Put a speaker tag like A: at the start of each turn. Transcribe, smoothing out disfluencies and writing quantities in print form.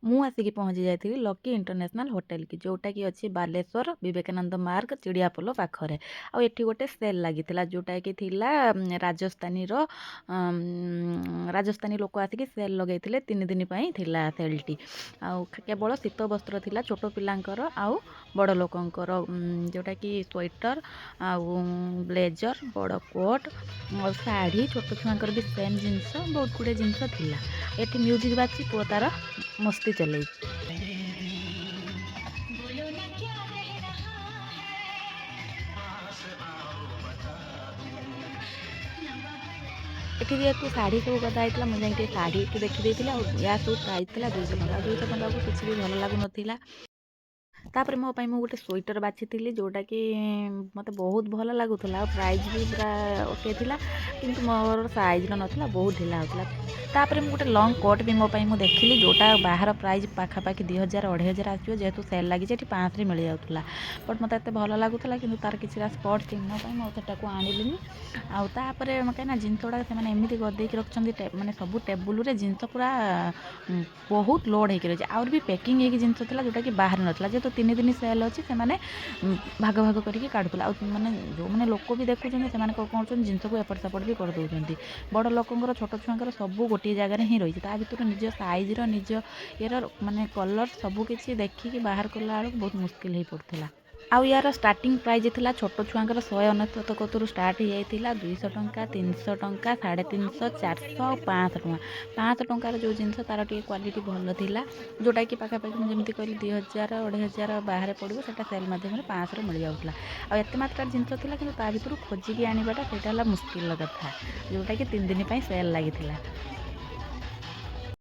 A: ମୁଁ ଆସିକି ପହଞ୍ଚି ଯାଇଥିଲି ଲକି ଇଣ୍ଟରନ୍ୟାସନାଲ୍ ହୋଟେଲ୍ କି ଯେଉଁଟାକି ଅଛି ବାଲେଶ୍ୱର ବିବେକାନନ୍ଦ ମାର୍ଗ ଚିଡ଼ିଆପୋଲ ପାଖରେ। ଆଉ ଏଠି ଗୋଟେ ସେଲ୍ ଲାଗିଥିଲା ଯେଉଁଟାକି ଥିଲା ରାଜସ୍ଥାନୀ ଲୋକ ଆସିକି ସେଲ୍ ଲଗେଇଥିଲେ 3 ଦିନ ପାଇଁ ଥିଲା ସେଲ୍ଟି। ଆଉ କେବଳ ଶୀତ ବସ୍ତ୍ର ଥିଲା ଛୋଟ ପିଲାଙ୍କର ଆଉ ବଡ଼ ଲୋକଙ୍କର, ଯେଉଁଟାକି ସ୍ୱେଟର୍ ଆଉ ବ୍ଲେଜର୍, ବଡ଼ କୋଟ୍ ଆଉ ଶାଢ଼ୀ, ଛୋଟ ଛୁଆଙ୍କର ବି ସେମ୍ ଜିନିଷ ବହୁତ ଗୁଡ଼ିଏ ଜିନିଷ ଥିଲା। ଏଠି ମ୍ୟୁଜିକ୍ ବାଜି ପୁଅ ତାର ମସ୍ତି ଚଲେଇଛି। ଏଠି ଯେହେତୁ ଶାଢ଼ୀ ସବୁ ଗଦା ହେଇଥିଲା ମୁଁ ଯାଇକି ଟିକେ ଶାଢ଼ୀ ଏଠି ଦେଖିଦେଇଥିଲି। ଆଉ ୟା ସବୁ ପ୍ରାଇସ୍ ଥିଲା 200 ଟଙ୍କା। ଆଉ 200 ଟଙ୍କାକୁ କିଛି ବି ଭଲ ଲାଗୁନଥିଲା। ତାପରେ ମୋ ପାଇଁ ମୁଁ ଗୋଟେ ସ୍ୱେଟର୍ ବାଛିଥିଲି ଯେଉଁଟାକି ମୋତେ ବହୁତ ଭଲ ଲାଗୁଥିଲା ଆଉ ପ୍ରାଇସ୍ ବି ପୁରା ଓକେ ଥିଲା, କିନ୍ତୁ ମୋର ସାଇଜ୍ର ନଥିଲା, ବହୁତ ଢିଲା ହେଉଥିଲା। ତାପରେ ମୁଁ ଗୋଟେ ଲଙ୍ଗ୍ କୋଟ୍ ବି ମୋ ପାଇଁ ମୁଁ ଦେଖିଲି ଯେଉଁଟା ବାହାର ପ୍ରାଇସ୍ ପାଖାପାଖି 2000 2500 ଆସିବ, ଯେହେତୁ ସେଲ୍ ଲାଗିଛି ଏଠି 500ରେ ମିଳିଯାଉଥିଲା। ବଟ୍ ମୋତେ ଏତେ ଭଲ ଲାଗୁଥିଲା କିନ୍ତୁ ତାର କିଛିଟା ସ୍ପଟ୍ ଚିହ୍ନ ପାଇଁ ମୁଁ ସେଟାକୁ ଆଣିଲିନି। ଆଉ ତାପରେ କାହିଁକିନା ଜିନିଷ ଗୁଡ଼ାକ ସେମାନେ ଏମିତି ଗଦେଇକି ରଖିଛନ୍ତି, ମାନେ ସବୁ ଟେବୁଲ୍ରେ ଜିନିଷ ପୁରା ବହୁତ ଲୋଡ଼୍ ହେଇକି ରହିଛି। ଆହୁରି ବି ପେକିଂ ହେଇକି ଜିନିଷ ଥିଲା ଯେଉଁଟାକି ବାହାରି ନଥିଲା। ଯେହେତୁ 3 ଦିନ ସେଲ୍ ଅଛି ସେମାନେ ଭାଗ ଭାଗ କରିକି କାଢ଼ୁଥିଲେ। ଆଉ ମାନେ ଯେଉଁମାନେ ଲୋକ ବି ଦେଖୁଛନ୍ତି ସେମାନେ କ'ଣ କରୁଛନ୍ତି, ଜିନିଷକୁ ଏପଟ ସେପଟ ବି କରିଦେଉଛନ୍ତି। ବଡ଼ ଲୋକଙ୍କର ଛୋଟ ଛୁଆଙ୍କର ସବୁ ଗୋଟିଏ ଜାଗାରେ ହିଁ ରହିଛି। ତା ଭିତରୁ ନିଜ ସାଇଜ୍ର ନିଜ ଇଏର ମାନେ କଲର୍ ସବୁ କିଛି ଦେଖିକି ବାହାର କଲା ବେଳକୁ ବହୁତ ମୁସ୍କିଲ୍ ହେଇପଡ଼ୁଥିଲା। ଆଉ ୟାର ଷ୍ଟାର୍ଟିଂ ପ୍ରାଇଜ୍ ଥିଲା ଛୋଟ ଛୁଆଙ୍କର 199 କତରୁ ଷ୍ଟାର୍ଟ ହେଇଯାଇଥିଲା, 200 ଟଙ୍କା, 300 ଟଙ୍କା, 350, 400 ଆଉ 500 ଟଙ୍କା। 500 ଟଙ୍କାର ଯେଉଁ ଜିନିଷ ତାର ଟିକେ କ୍ୱାଲିଟି ଭଲ ଥିଲା, ଯେଉଁଟାକି ପାଖାପାଖି ମୁଁ ଯେମିତି କହିଲି 2000 2500 ବାହାରେ ପଡ଼ିବ, ସେଇଟା ସେଲ୍ ମାଧ୍ୟମରେ 500ରେ ମିଳିଯାଉଥିଲା। ଆଉ ଏତେ ମାତ୍ରାରେ ଜିନିଷ ଥିଲା କିନ୍ତୁ ତା ଭିତରୁ ଖୋଜିକି ଆଣିବାଟା ସେଇଟା ହେଲା ମୁସ୍କିଲ୍ର କଥା, ଯେଉଁଟାକି 3 ଦିନ ପାଇଁ ସେଲ୍ ଲାଗିଥିଲା।